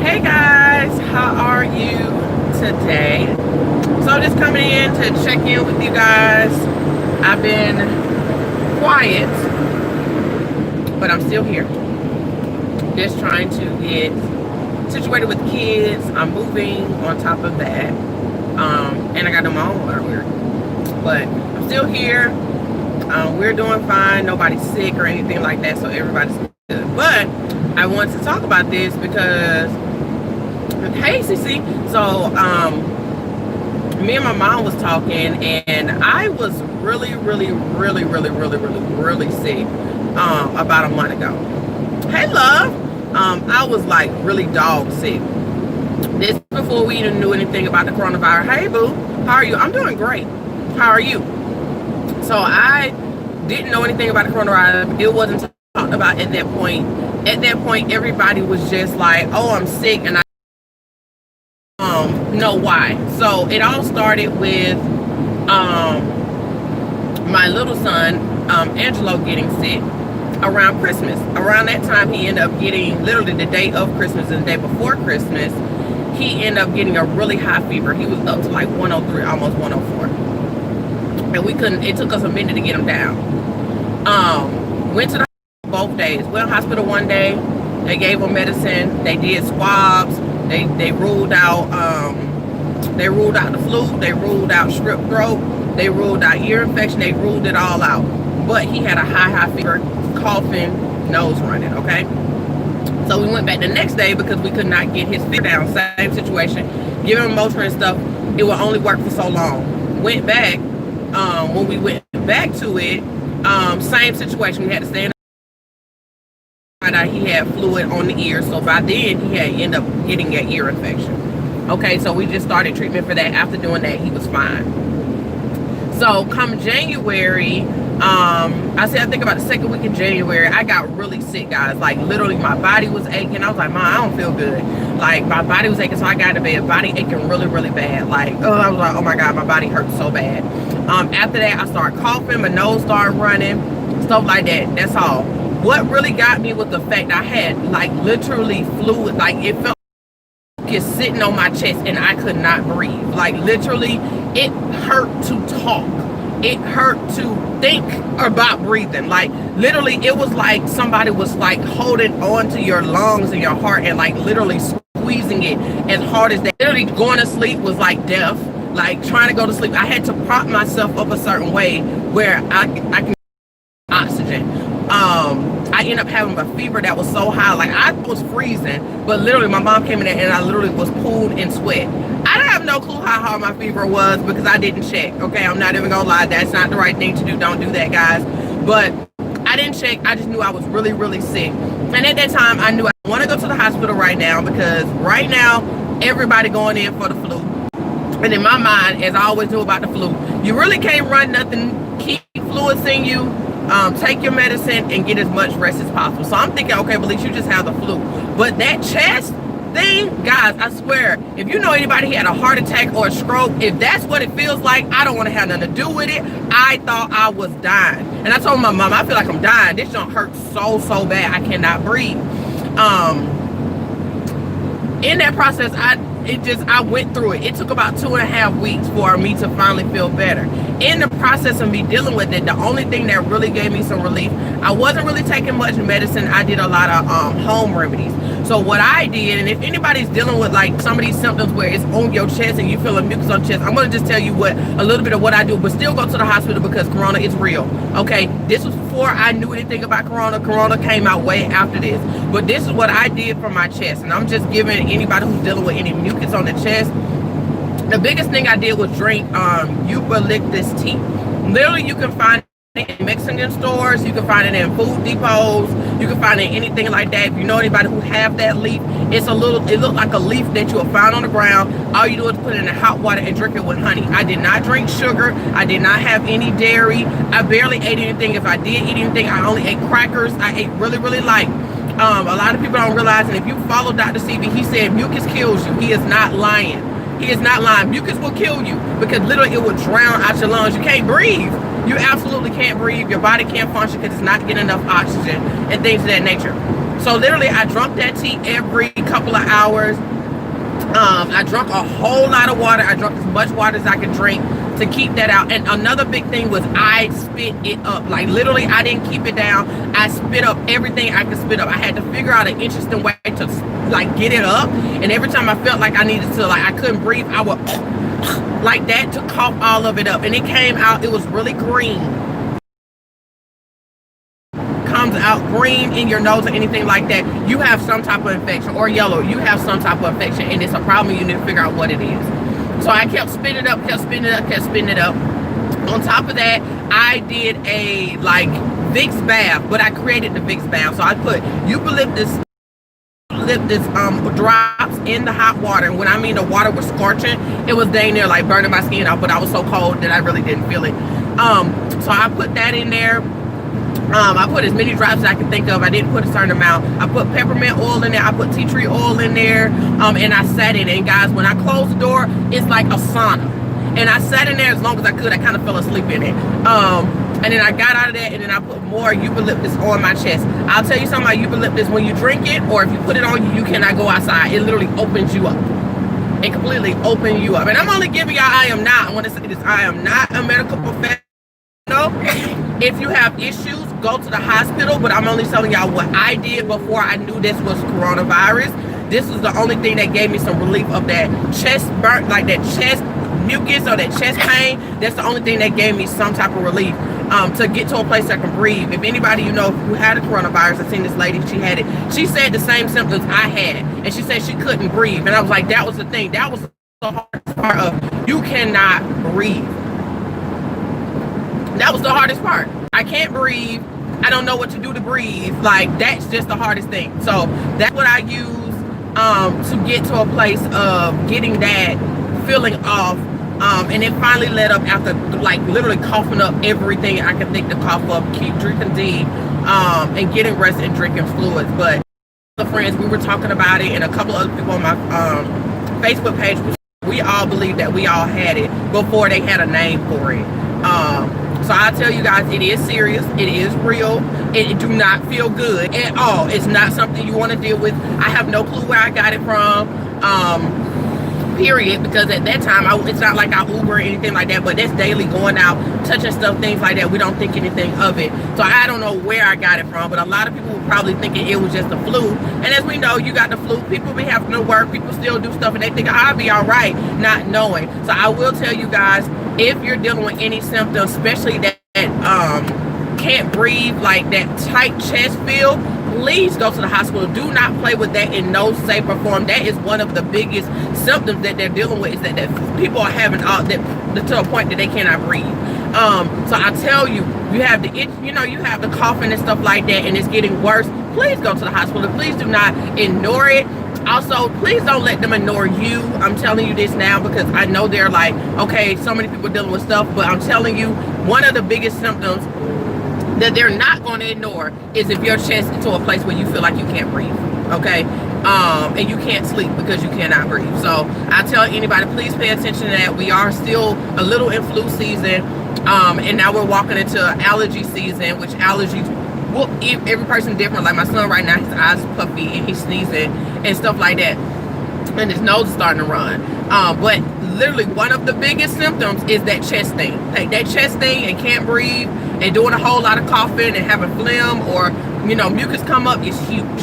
Hey guys, how are you today? So I'm just coming in to check in with you guys. I've been quiet, but I'm still here. Just trying to get situated with kids. I'm moving on top of that. And I got them on earlier. But I'm still here. We're doing fine. Nobody's sick or anything like that, so everybody's good. But I want to talk about this because hey CC, so me and my mom was talking, and I was really sick about a month ago. Hey love, I was like really dog sick. This before we even knew anything about the coronavirus. Hey boo, how are you? I'm doing great. How are you? So I didn't know anything about the coronavirus. It wasn't talked about at that point. At that point, everybody was just like, oh, I'm sick, and I know why. So it all started with my little son, Angelo, getting sick around Christmas. Around that time, he ended up getting, literally the day of Christmas and the day before Christmas, he ended up getting a really high fever. He was up to like 103, almost 104. And we couldn't, it took us a minute to get him down. Went to the hospital both days. Went to the hospital one day. They gave him medicine. They did swabs. They ruled out the flu. They ruled out strep throat. They ruled out ear infection. They ruled it all out. But he had a high fever, coughing, nose running. Okay. So we went back the next day because we could not get his fever down. Same situation. Give him Motrin and stuff. It would only work for so long. Went back. When we went back to it, same situation. We had to stand up. He had fluid on the ear, so by then he had ended up getting an ear infection. Okay, so we just started treatment for that. After doing that, he was fine. So come January, I think about the second week in January, I got really sick, guys. Like literally my body was aching. I was like, Mom, I don't feel good. Like my body was aching, so I got to bed, body aching really bad. Like, I was like, oh my God, my body hurts so bad. After that, I started coughing, my nose started running, stuff like that. That's all. What really got me was the fact I had like literally fluid, like it felt like it's sitting on my chest and I could not breathe. Like literally, it hurt to talk. It hurt to think about breathing. Like literally, it was like somebody was like holding on to your lungs and your heart and like literally squeezing it as hard as they. Literally going to sleep was like death. Like trying to go to sleep, I had to prop myself up a certain way where I can oxygen. I ended up having a fever that was so high, like I was freezing, but literally my mom came in there and I literally was pooled in sweat. I don't have no clue how hard my fever was because I didn't check. Okay, I'm not even gonna lie, that's not the right thing to do. Don't do that, guys. But I didn't check. I just knew I was really sick. And at that time, I knew I want to go to the hospital right now because right now everybody going in for the flu. And in my mind, as I always knew about the flu, you really can't run nothing. Keep fluids in you. Take your medicine and get as much rest as possible. So I'm thinking, okay, Belize, you just have the flu. But that chest thing, guys, I swear, if you know anybody who had a heart attack or a stroke, if that's what it feels like, I don't want to have nothing to do with it. I thought I was dying. And I told my mom, I feel like I'm dying. This don't hurt so bad. I cannot breathe. In that process, I went through it. It took about 2.5 weeks for me to finally feel better. In the process of me dealing with it, the only thing that really gave me some relief, I wasn't really taking much medicine. I did a lot of home remedies. So what I did, and if anybody's dealing with like some of these symptoms where it's on your chest and you feel a mucus on your chest, I'm going to just tell you a little bit of what I do, but still go to the hospital because corona is real. Okay, this was before I knew anything about corona. Corona came out way after this. But this is what I did for my chest, and I'm just giving anybody who's dealing with any mucus on the chest. The biggest thing I did was drink eucalyptus tea. Literally, you can find it in Mexican stores, you can find it in food depots, you can find it in anything like that. If you know anybody who have that leaf, it looked like a leaf that you will find on the ground. All you do is put it in the hot water and drink it with honey. I did not drink sugar. I did not have any dairy. I barely ate anything. If I did eat anything, I only ate crackers. I ate really light. A lot of people don't realize, and if you follow Dr. CB, he said mucus kills you. He is not lying. He is not lying. Mucus will kill you because literally it will drown out your lungs. You can't breathe. You absolutely can't breathe. Your body can't function because it's not getting enough oxygen and things of that nature. So literally, I drunk that tea every couple of hours. I drank a whole lot of water. I drank as much water as I could drink to keep that out. And another big thing was I spit it up. Like literally, I didn't keep it down. I spit up everything I could spit up. I had to figure out an interesting way to like get it up. And every time I felt like I needed to, like I couldn't breathe, I would like that to cough all of it up. And it came out, it was really green. Comes out green in your nose or anything like that, you have some type of infection, or yellow, you have some type of infection, and it's a problem. You need to figure out what it is. So I kept spitting it up, kept spitting it up, kept spitting it up. On top of that, I did a like Vicks bath, but I created the Vicks bath. So I put eucalyptus drops in the hot water. And when I mean the water was scorching, it was dang near like burning my skin out, but I was so cold that I really didn't feel it. So I put that in there. I put as many drops as I could think of. I didn't put a certain amount. I put peppermint oil in there. I put tea tree oil in there. And I sat in it. And guys, when I closed the door, it's like a sauna. And I sat in there as long as I could. I kind of fell asleep in it. And then I got out of that, and then I put more eucalyptus on my chest. I'll tell you something about eucalyptus. When you drink it, or if you put it on you, you cannot go outside. It literally opens you up. It completely opens you up. And I'm only giving y'all, I want to say this, I am not a medical professional. If you have issues, go to the hospital, but I'm only telling y'all what I did before I knew this was coronavirus. This was the only thing that gave me some relief of that chest burn, like that chest mucus or that chest pain. That's the only thing that gave me some type of relief to get to a place I can breathe. If anybody you know who had a coronavirus, I seen this lady, she had it. She said the same symptoms I had, and she said she couldn't breathe. And I was like, that was the thing. That was the hardest part of you cannot breathe. That was the hardest part. I can't breathe. I don't know what to do to breathe. Like, that's just the hardest thing. So that's what I use to get to a place of getting that feeling off. And it finally let up after like literally coughing up everything I could think to cough up, keep drinking D, and getting rest and drinking fluids. But the friends, we were talking about it, and a couple other people on my Facebook page, we all believed that we all had it before they had a name for it. So I tell you guys, it is serious. It is real. It do not feel good at all. It's not something you want to deal with. I have no clue where I got it from. Period. Because at that time, it's not like I Uber or anything like that. But that's daily going out, touching stuff, things like that. We don't think anything of it. So I don't know where I got it from. But a lot of people were probably thinking it was just the flu. And as we know, you got the flu. People be having to work. People still do stuff, and they think I'll be all right, not knowing. So I will tell you guys, if you're dealing with any symptoms, especially that can't breathe, like that tight chest feel, please go to the hospital. Do not play with that in no shape or form. That is one of the biggest symptoms that they're dealing with, is that people are having all that to a point that they cannot breathe. So I tell you, you have the itch, you have the coughing and stuff like that, and it's getting worse. Please go to the hospital. Please do not ignore it. Also, please don't let them ignore you. I'm telling you this now because I know they're like, okay, so many people dealing with stuff, but I'm telling you, one of the biggest symptoms that they're not going to ignore is if your chest is to a place where you feel like you can't breathe, okay? And you can't sleep because you cannot breathe. So I tell anybody, please pay attention to that. We are still a little in flu season, and now we're walking into allergy season, which allergies, well, every person different. Like my son right now, his eyes are puffy and he's sneezing and stuff like that, and his nose is starting to run. But literally one of the biggest symptoms is that chest thing. Like that chest thing and can't breathe and doing a whole lot of coughing and having phlegm or mucus come up is huge.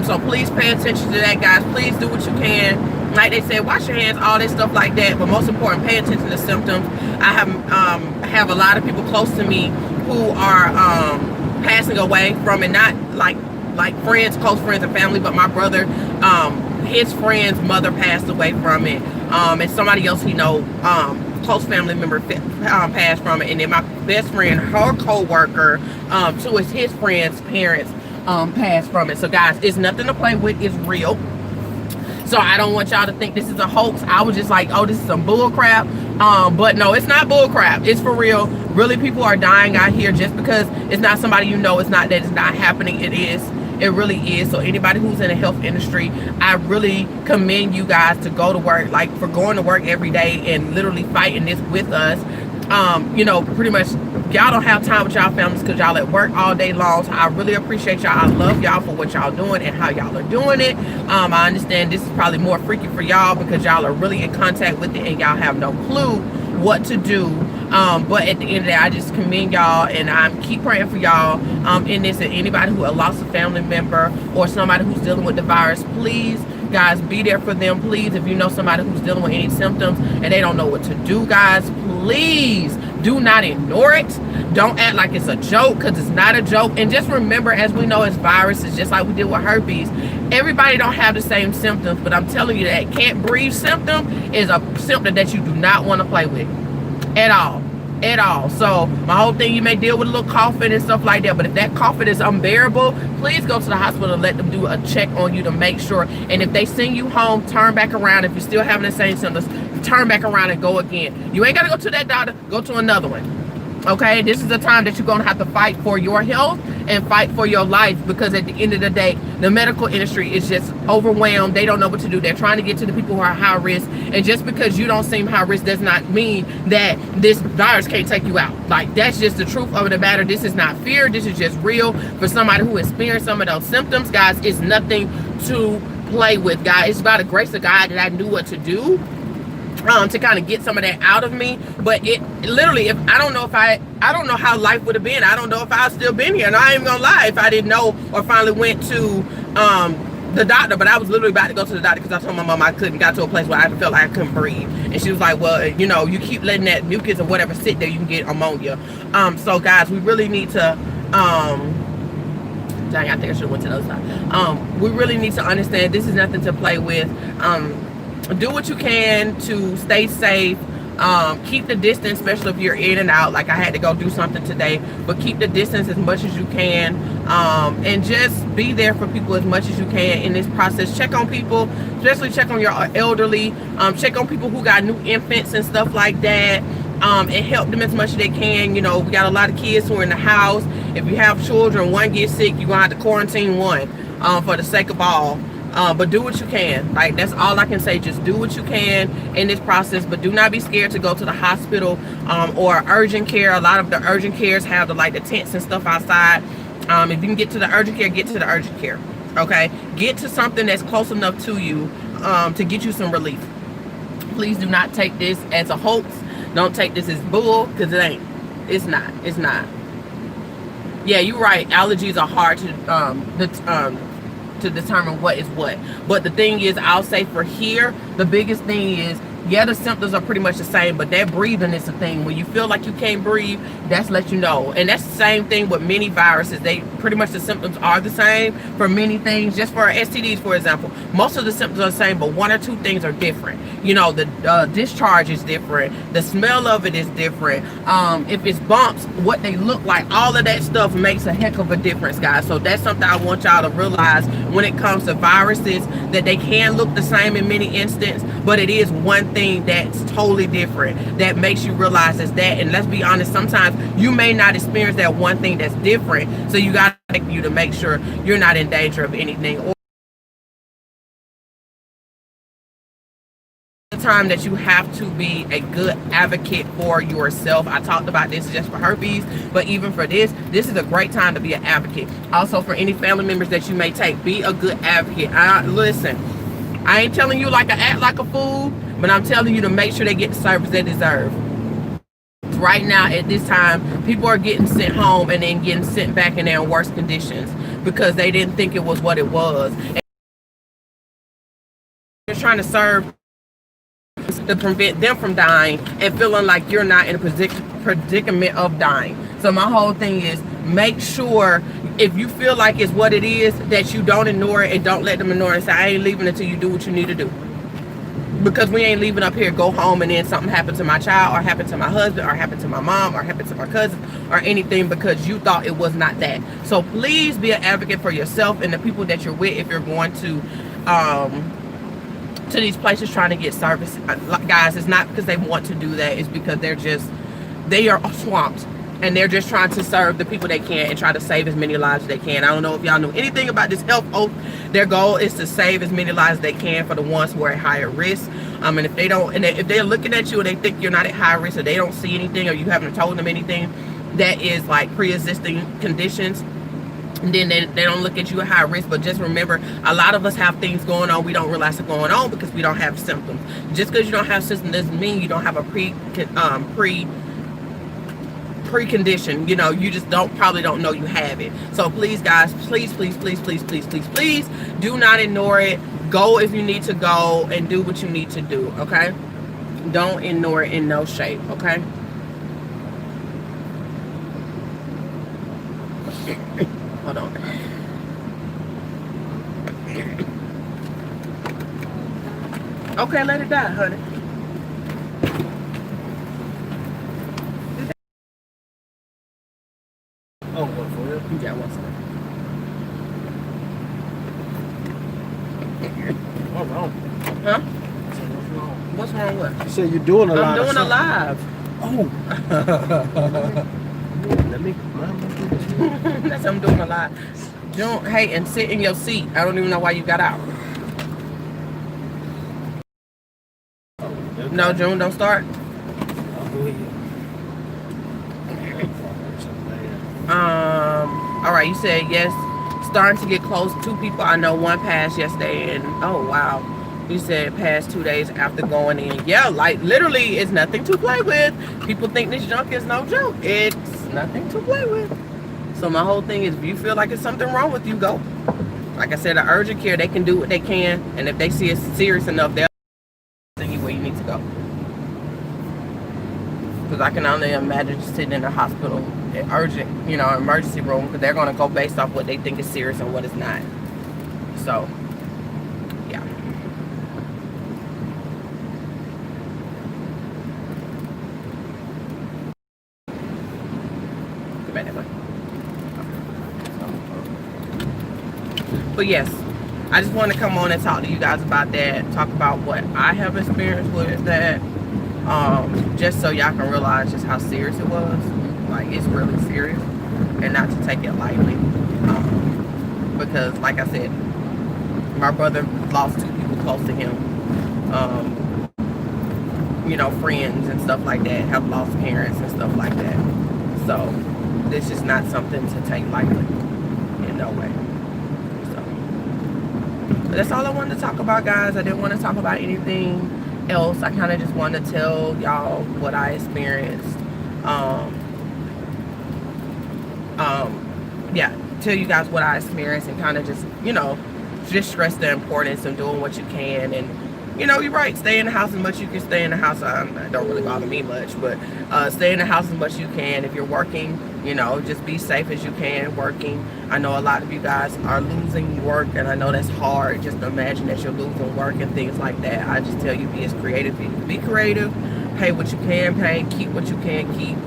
So please pay attention to that, guys. Please do what you can. Like they said, wash your hands, all this stuff like that. But most important, pay attention to symptoms. I have a lot of people close to me who are passing away from it, not like friends, close friends and family, but my brother, his friend's mother passed away from it, and somebody else he know, close family member passed from it, and then my best friend, her co-worker, two is his friend's parents passed from it. So guys, it's nothing to play with. It's real. So I don't want y'all to think this is a hoax. I was just like, oh, this is some bull crap. But no, it's not bull crap. It's for real. Really, people are dying out here just because it's not somebody you know. It's not that it's not happening. It is. It really is. So anybody who's in the health industry, I really commend you guys to go to work, like for going to work every day and literally fighting this with us. you know, pretty much y'all don't have time with y'all families because y'all at work all day long. So I really appreciate y'all. I love y'all for what y'all doing and how y'all are doing it. I understand this is probably more freaky for y'all because y'all are really in contact with it and y'all have no clue what to do. But at the end of the day, I just commend y'all, and I'm keep praying for y'all in this. And anybody who has lost a family member or somebody who's dealing with the virus, please, guys, be there for them. Please, if you know somebody who's dealing with any symptoms and they don't know what to do, guys, please do not ignore it. Don't act like it's a joke, because it's not a joke. And just remember, as we know, as viruses, just like we did with herpes, everybody don't have the same symptoms. But I'm telling you, that can't breathe symptom is a symptom that you do not want to play with at all. At all. So my whole thing, you may deal with a little coughing and stuff like that, but if that coughing is unbearable, please go to the hospital and let them do a check on you to make sure. And if they send you home, turn back around. If you're still having the same symptoms, turn back around and go again. You ain't got to go to that doctor, go to another one. Okay, this is the time that you're going to have to fight for your health and fight for your life, because at the end of the day, the medical industry is just overwhelmed. They don't know what to do. They're trying to get to the people who are high risk. And just because you don't seem high risk does not mean that this virus can't take you out. Like, that's just the truth of the matter. This is not fear. This is just real. For somebody who experienced some of those symptoms, guys, it's nothing to play with, guys. It's by the grace of God that I knew what to do to kind of get some of that out of me. But it literally, if I don't know how life would have been. I don't know if I'd still been here, and I ain't gonna lie, if I didn't know or finally went to the doctor. But I was literally about to go to the doctor because I told my mom I couldn't. Got to a place where I felt like I couldn't breathe, and she was like, well, you know, you keep letting that mucus or whatever sit there, you can get ammonia. So guys, we really need to dang, I think I should have went to the other side. We really need to understand this is nothing to play with. Do what you can to stay safe. Keep the distance, especially if you're in and out. Like I had to go do something today, but keep the distance as much as you can, and just be there for people as much as you can in this process. Check on people, especially check on your elderly, check on people who got new infants and stuff like that, and help them as much as they can. You know, we got a lot of kids who are in the house. If you have children, one gets sick, you're gonna have to quarantine one, for the sake of all. But do what you can. Like, that's all I can say. Just do what you can in this process, but do not be scared to go to the hospital or urgent care. A lot of the urgent cares have the tents and stuff outside. If you can get to the urgent care, get to the urgent care. Okay, get to something that's close enough to you to get you some relief. Please do not take this as a hoax. Don't take this as bull, because it ain't. It's not. It's not. Yeah, you're right. Allergies are hard to determine what is what. But the thing is, I'll say for here, the biggest thing is, yeah, the symptoms are pretty much the same, but that breathing is the thing. When you feel like you can't breathe, that's let you know. And that's the same thing with many viruses. They pretty much, the symptoms are the same for many things. Just for STDs, for example, most of the symptoms are the same, but one or two things are different. You know, the discharge is different. The smell of it is different. If it's bumps, what they look like, all of that stuff makes a heck of a difference, guys. So that's something I want y'all to realize when it comes to viruses, that they can look the same in many instances, but it is one thing that's totally different that makes you realize it's that. And let's be honest, sometimes you may not experience that one thing that's different, so you got to make sure you're not in danger of anything. Or the time that you have to be a good advocate for yourself. I talked about this just for herpes, but even for this is a great time to be an advocate. Also, for any family members that you may take, be a good advocate. Listen, I ain't telling you like to act like a fool, but I'm telling you to make sure they get the service they deserve. Right now, at this time, people are getting sent home and then getting sent back in their worse conditions because they didn't think it was what it was. And you're trying to serve to prevent them from dying and feeling like you're not in a predicament of dying. So my whole thing is, make sure if you feel like it's what it is, that you don't ignore it, and don't let them ignore it and say, I ain't leaving until you do what you need to do. Because we ain't leaving up here, go home, and then something happened to my child, or happened to my husband, or happened to my mom, or happened to my cousin, or anything, because you thought it was not that. So please be an advocate for yourself and the people that you're with if you're going to these places trying to get service. Guys, it's not because they want to do that, it's because they are swamped. and they're just trying to serve the people they can and try to save as many lives as they can. I don't know if y'all know anything about this health oath. Their goal is to save as many lives as they can for the ones who are at higher risk. And if they don't, and if they're looking at you and they think you're not at high risk, or they don't see anything, or you haven't told them anything that is like pre-existing conditions, then they don't look at you at high risk. But just remember, a lot of us have things going on we don't realize are going on because we don't have symptoms. Just because you don't have symptoms doesn't mean you don't have a precondition. You know, you just probably don't know you have it. So please guys, please do not ignore it. Go if you need to go, and do what you need to do. Okay, don't ignore it in no shape. Okay. Hold on. Okay, let it die, honey. Oh, what, for real? Yeah, one second. What's wrong? Huh? What's wrong? What's wrong with? You said you're doing a lot. I'm doing a live. Oh. Let me. That's I'm doing a live. Don't, hey, and sit in your seat. I don't even know why you got out. No, June, don't start. I'll go ahead. All right, you said yes. Starting to get close. 2 people I know, one passed yesterday, and oh wow. You said past 2 days after going in. Yeah, like literally, it's nothing to play with. People think this junk is no joke. It's nothing to play with. So my whole thing is, if you feel like it's something wrong with you, go. Like I said, the urgent care, they can do what they can, and if they see it's serious enough, they'll send you where you need to go. Because I can only imagine just sitting in the hospital, urgent, you know, emergency room, because they're going to go based off what they think is serious and what is not. So, yeah. Go back that way. But yes, I just want to come on and talk to you guys about that, talk about what I have experienced with that, just so y'all can realize just how serious it was. Like, it's really serious, and not to take it lightly, because like I said, my brother lost 2 people close to him, you know, friends and stuff like that have lost parents and stuff like that. So this is not something to take lightly in no way. But that's all I wanted to talk about, guys. I didn't want to talk about anything else. I kind of just wanted to tell y'all what I experienced. Yeah, tell you guys what I experienced, and kind of just, you know, just stress the importance of doing what you can. And, you know, you're right, stay in the house as much as you can stay in the house. It don't really bother me much, but stay in the house as much as you can. If you're working, you know, just be safe as you can working. I know a lot of you guys are losing work, and I know that's hard. Just imagine that you're losing work and things like that. I just tell you, be as creative. Be creative. Pay what you can pay. Keep what you can keep.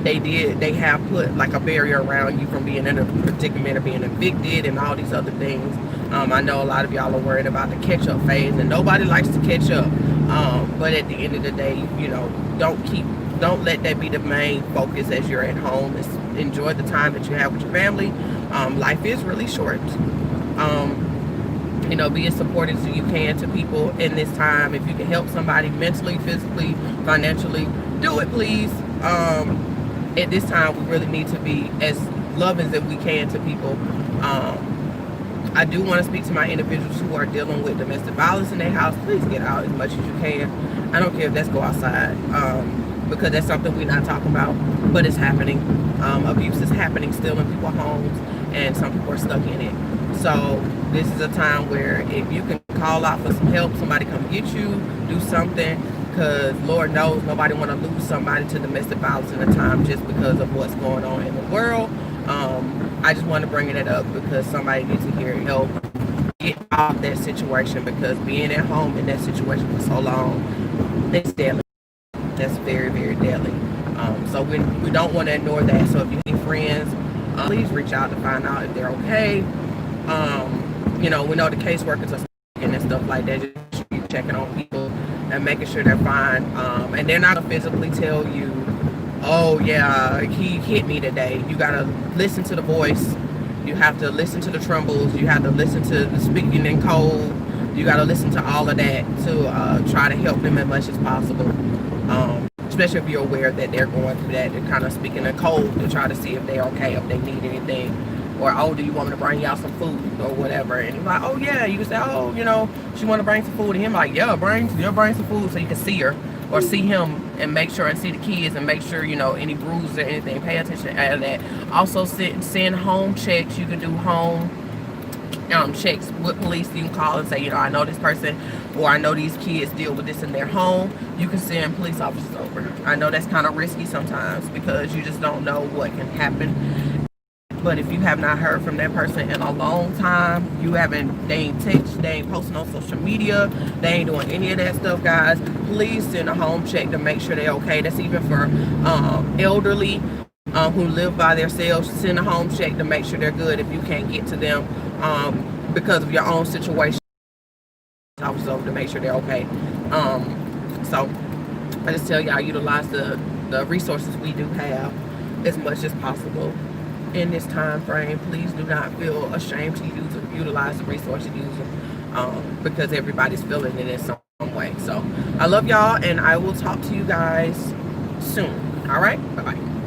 They have put like a barrier around you from being in a predicament of being evicted and all these other things. I know a lot of y'all are worried about the catch-up phase, and nobody likes to catch up. But at the end of the day, you know, don't let that be the main focus as you're at home. Enjoy the time that you have with your family. Life is really short. You know, be as supportive as you can to people in this time. If you can help somebody mentally, physically, financially, do it, please. At this time, we really need to be as loving as we can to people. I do want to speak to my individuals who are dealing with domestic violence in their house. Please get out as much as you can. I don't care if that's go outside, because that's something we're not talking about, but it's happening. Abuse is happening still in people's homes, and some people are stuck in it. So this is a time where if you can call out for some help, somebody come get you, do something, because Lord knows nobody want to lose somebody to domestic violence in a time just because of what's going on in the world. I just want to bring it up because somebody needs to hear help get out of that situation, because being at home in that situation for so long, it's deadly. That's very, very deadly. So we don't want to ignore that. So if you need friends, please reach out to find out if they're okay. You know, we know the caseworkers are and stuff like that. Just be checking on people and making sure they're fine. And they're not going to physically tell you, oh yeah, he hit me today. You gotta listen to the voice. You have to listen to the trembles. You have to listen to the speaking in code. You gotta listen to all of that to try to help them as much as possible. Especially if you're aware that they're going through that. They're kind of speaking in code to try to see if they're okay, if they need anything. Or, oh, do you want me to bring y'all some food or whatever? And he's like, oh yeah. You can say, oh, you know, she want to bring some food. And him like, yeah, bring some food, so you can see her or see him and make sure, and see the kids and make sure, you know, any bruises or anything. Pay attention to that. Also send home checks. You can do home checks with police. You can call and say, you know, I know this person, or I know these kids deal with this in their home. You can send police officers over. I know that's kind of risky sometimes because you just don't know what can happen. But if you have not heard from that person in a long time, they ain't text, they ain't posting on social media, they ain't doing any of that stuff, guys, please send a home check to make sure they're okay. That's even for elderly who live by themselves. Send a home check to make sure they're good if you can't get to them because of your own situation. Also to make sure they're okay. So I just tell y'all, utilize the resources we do have as much as possible in this time frame. Please do not feel ashamed to utilize the resources, use them, because everybody's feeling it in some way. So I love y'all, and I will talk to you guys soon. All right, bye bye.